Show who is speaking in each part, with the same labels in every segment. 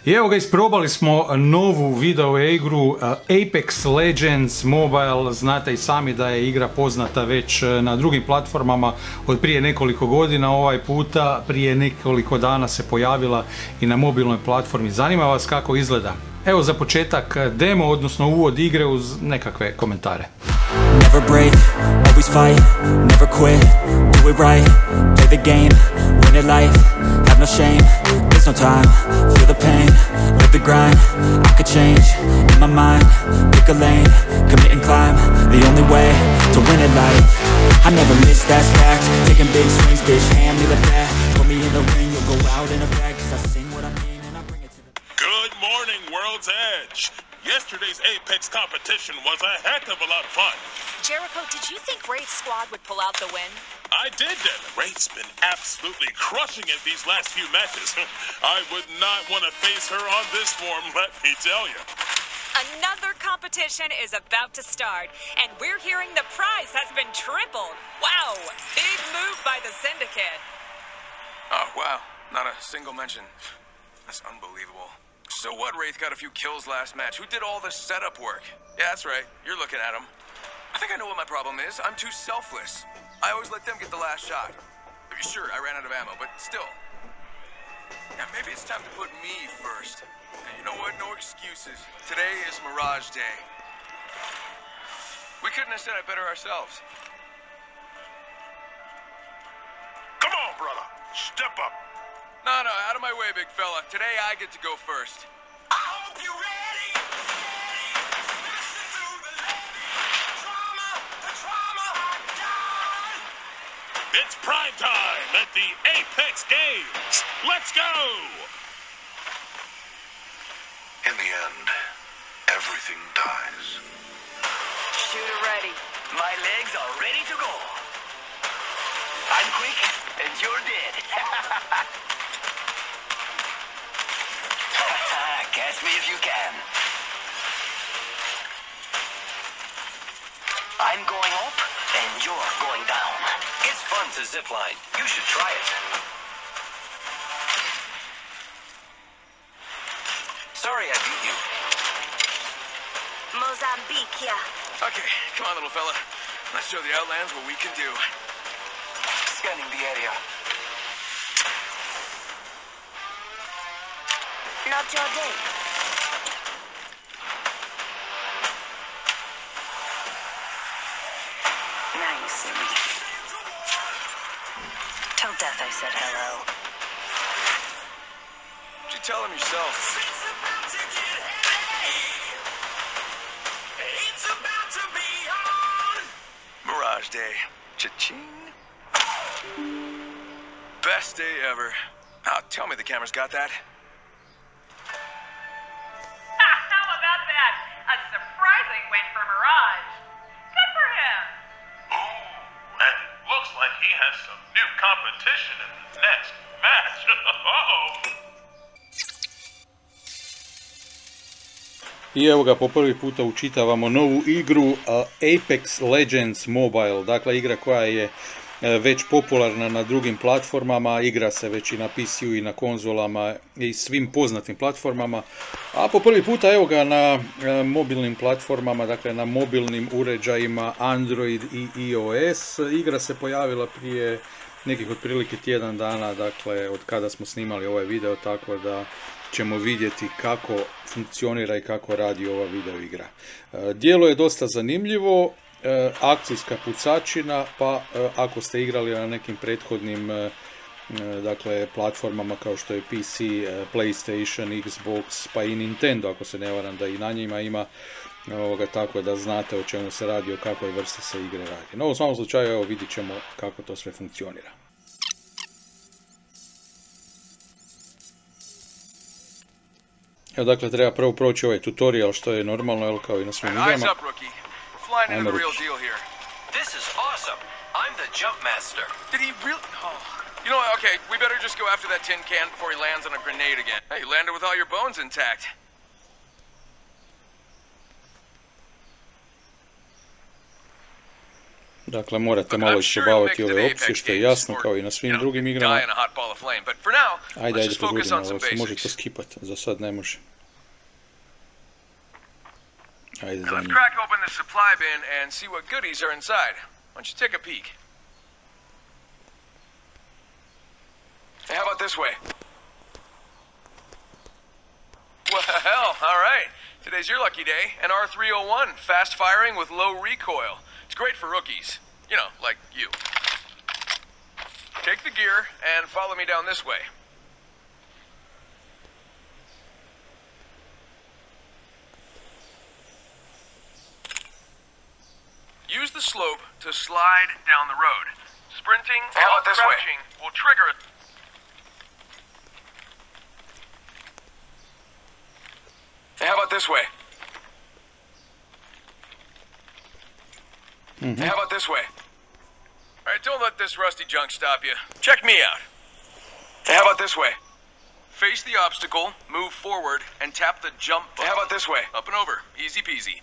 Speaker 1: I evo ga, isprobali smo novu video igru Apex Legends Mobile. Znate i sami da je igra poznata već na drugim platformama od prije nekoliko godina. Ovaj puta prije nekoliko dana se pojavila i na mobilnoj platformi. Zanima vas kako izgleda? Evo za početak demo, odnosno uvod igre uz nekakve komentare.
Speaker 2: Never break, always fight, never quit, do it right, play the game, win it life, have no shame, there's no time, feel the pain, live the grind, I could change, in my mind, pick a lane, commit and climb, the only way to win it life, I never miss, that's fact, taking big swings, bitch, hand me the bat, put me in the ring, you'll go out in a bag, cause I sing what I mean and I bring it to the...
Speaker 3: Good morning, World's Edge! Yesterday's Apex competition was a heck of a lot of fun.
Speaker 4: Jericho, did you think Wraith's squad would pull out the win?
Speaker 3: I did, Dan. Wraith's been absolutely crushing it these last few matches. I would not want to face her on this form, let me tell you.
Speaker 4: Another competition is about to start, and we're hearing the prize has been tripled. Wow, big move by the Syndicate.
Speaker 5: Oh, wow. Not a single mention. That's unbelievable. So what? Wraith got a few kills last match. Who did all the setup work? Yeah, that's right. You're looking at him. I think I know what my problem is. I'm too selfless. I always let them get the last shot. Sure, I ran out of ammo, but still. Yeah, maybe it's time to put me first. And you know what? No excuses. Today is Mirage Day. We couldn't have said it better ourselves.
Speaker 3: Come on, brother. Step up.
Speaker 5: No, out of my way, big fella. Today I get to go first.
Speaker 3: I hope you're ready. It's prime time at the Apex Games. Let's go!
Speaker 6: In the end, everything dies.
Speaker 7: Shooter ready. My legs are ready to go. I'm quick, and you're dead. Catch me if you can. I'm going up, and you're going down. It's fun to zipline. You should try it. Sorry I beat you.
Speaker 4: Mozambique, yeah.
Speaker 5: Okay, come on, little fella. Let's show the Outlands what we can do. Scanning the area.
Speaker 4: Not your day.
Speaker 7: Nice. Tell Death I said hello.
Speaker 5: Did you tell him yourself? Mirage Day. Cha-ching. Best day ever. Oh, tell me the camera's got that.
Speaker 4: How about that? A surprising win for Mirage. Good for him.
Speaker 3: Ooh, and it looks like he has some new competition in the next match. Uh-oh.
Speaker 1: I evo ga, po prvi puta učitavamo novu igru Apex Legends Mobile. Dakle, igra koja je već popularna na drugim platformama, igra se već i na PC-u i na konzolama i svim poznatim platformama, a po prvi puta evo ga na mobilnim platformama, dakle na mobilnim uređajima Android i iOS. Igra se pojavila prije nekih otprilike tjedan dana, dakle od kada smo snimali ovaj video, tako da ćemo vidjeti kako funkcionira i kako radi ova video igra. Djelo je dosta zanimljivo, akcijska pucačina, pa ako ste igrali na nekim prethodnim dakle platformama kao što je PC, PlayStation, Xbox, pa i Nintendo, ako se ne varam da i na njima ima, tako da znate o čemu se radi, o kakvoj vrsti se igre radi. No u svakom slučaju evo vidit ćemo kako to sve funkcionira. Evo dakle treba prvo proći ovaj tutorial što je normalno, jel, kao i na svim igrama.
Speaker 5: Eyes up, rookie. We're flying into the real deal here.
Speaker 7: This is awesome. I'm the jump master.
Speaker 5: Did he really? Oh. You know what? Okay, we better just go after that tin can before he lands on a grenade again. Hey, you landed with all your bones intact.
Speaker 1: Dakle, morate malo isprobavati ove opcije, što je jasno, kao i na svim drugim igrama. Ajde, pogledajmo, ovo se može to skipati, za sad ne može. Ajde, za njim.
Speaker 5: How about this way? Well, all right. Today's your lucky day. An R301, fast firing with low recoil. It's great for rookies. You know, like you. Take the gear and follow me down this way. Use the slope to slide down the road. Sprinting while crouching will trigger it. How about this way? How about this way? All right, don't let this rusty junk stop you. Check me out. How about this way? Face the obstacle, move forward, and tap the jump button. How about this way? Up and over. Easy peasy.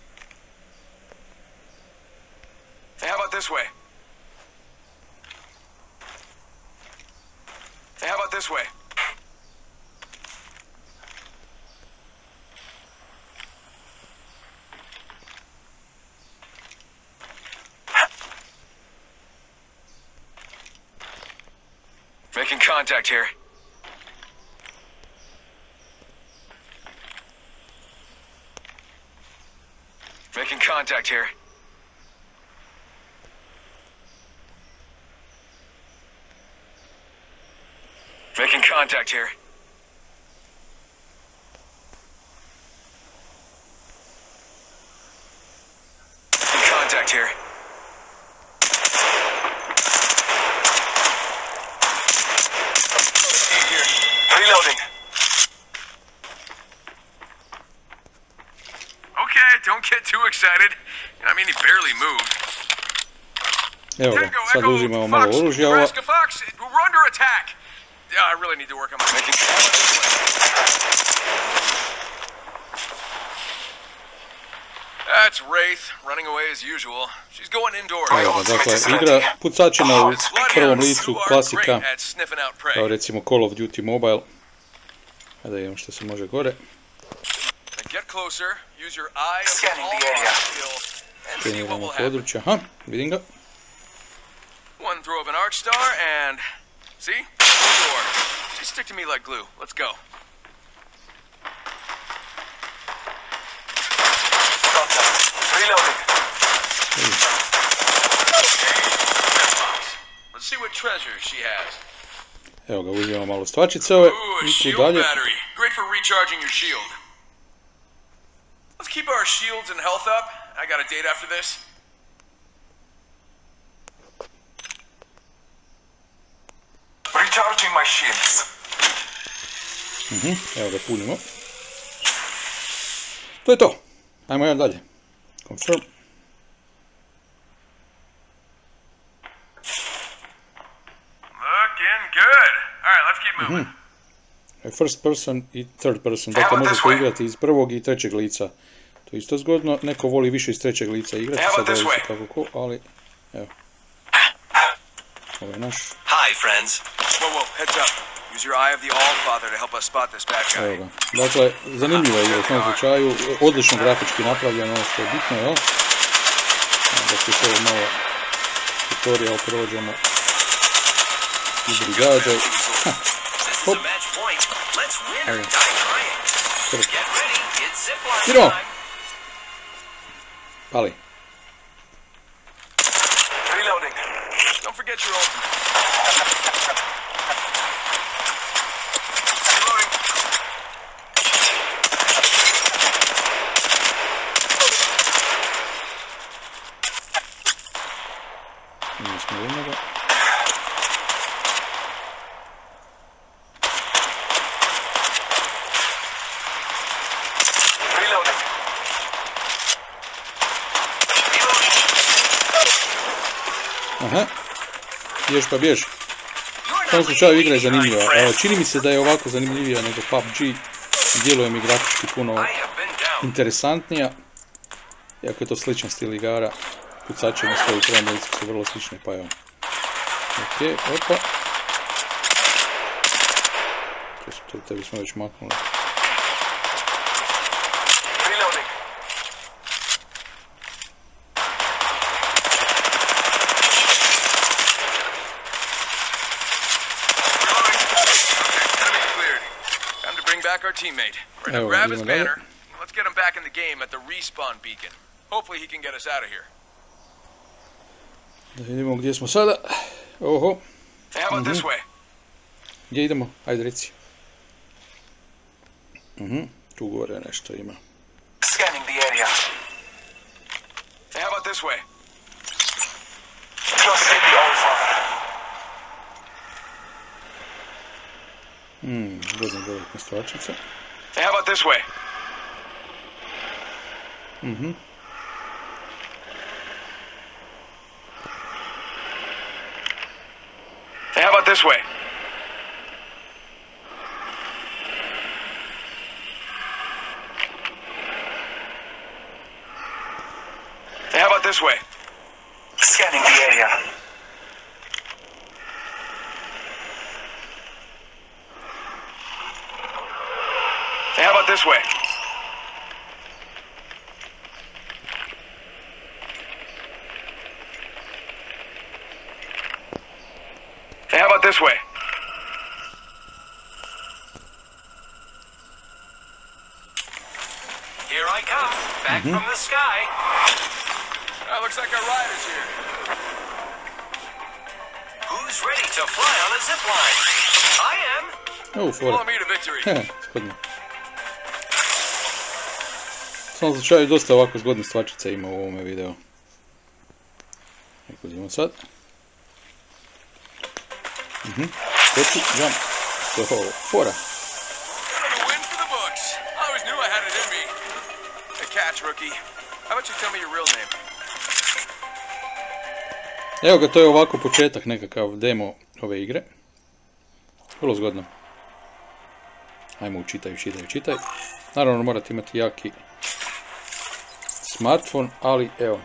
Speaker 5: How about this way? How about this way? Making contact here. Making contact here. Making contact here. Making contact here. Reloading. Okay, don't get too excited. I mean, he barely moved.
Speaker 1: Evo ga, sad uzimamo malo oružja.
Speaker 5: Fox, we're under attack. Yeah, I really need to work on my making. That's Wraith, running away as usual. She's going indoors.
Speaker 1: Evo ga, dakle, igra pucačina u prvom licu, klasika, kao recimo Call of Duty Mobile. Ajde imamo što se može gore. Skeniramo područja, aha, vidim ga.
Speaker 5: One throw of an arc star and see? Door. Just stick to me like glue. Let's go. Reloading. Let's see what treasure she has.
Speaker 1: Evo ga, uzimamo malo stvačice ove i tu dalje.
Speaker 5: Great for recharging your shield. Let's keep our shields and health up. I got a date after this. Recharging my shields.
Speaker 1: Evo ga, punimo. To je to. Ajmo jedan dalje. Confirm.
Speaker 5: Looking good. Alright, let's keep moving.
Speaker 1: First person i third person. Dakle, možete igrati iz prvog i trećeg lica. To je isto zgodno. Neko voli više iz trećeg lica igrati. Sad ovdje kako ko, ali... Evo. Ovo je naš.
Speaker 7: Hi, friends.
Speaker 5: Whoa, heads up. Use your eye of the All-Father to help us spot this bad guy.
Speaker 1: Evo ga. Dakle, zanimljiva igra u tom slučaju. Odlično grafički napravljeno, ono što je bitno, jel? Da se sve malo tutorial prođemo. I brigade. Hop. Evo. Idemo! Pali.
Speaker 5: Reloading. Don't forget your ultimate. Reloading.
Speaker 1: Nismo vidimo ga. Aha, bjež pa bjež. U tom slučaju igra je zanimljiva. Čini mi se da je ovako zanimljivija nego PUBG. Djeluje mi grafički puno interesantnija. Iako je to sličan stil igara. pucače na svoju kromilicu su vrlo slične, pa evo. Ok, opa. To tebi smo već maknuli.
Speaker 7: Reloading.
Speaker 5: Enemy cleared. Time to bring back our teammate. We're gonna grab his banner. Let's get him back in the game at the respawn beacon. Hopefully he can get us out of here.
Speaker 1: Da vidimo gdje smo sada. Oho.
Speaker 5: Hey, how about this way?
Speaker 1: Gdje idemo? Ajde reci. Tu gore nešto ima.
Speaker 7: Scanning the area.
Speaker 5: Hey, how about this way?
Speaker 7: Just in the Allfather.
Speaker 1: Gledam dodatne stvačice.
Speaker 5: Hey, how about this way? Hey, how about this way? Hey, how about this way?
Speaker 7: Scanning the area.
Speaker 5: Hey, how about this way? Hey, how about this way?
Speaker 7: Here I come, back from the sky.
Speaker 5: Looks like our ride is here.
Speaker 7: Who's ready to fly on a zip line? I am.
Speaker 5: Follow me to victory.
Speaker 1: Zgodno. U svom slučaju dosta ovako zgodnih stvačica ima u ovome videu. Neko idemo sad. Skoči, jump. To je fora.
Speaker 5: Another win for the books. I always knew I had it in me. Hey, catch, rookie. How about you tell me your real name?
Speaker 1: Evo ga, to je ovako početak, nekakav demo ove igre. Vrlo zgodno. Ajmo, čitaj. Naravno morate imati jaki smartfon, ali evo.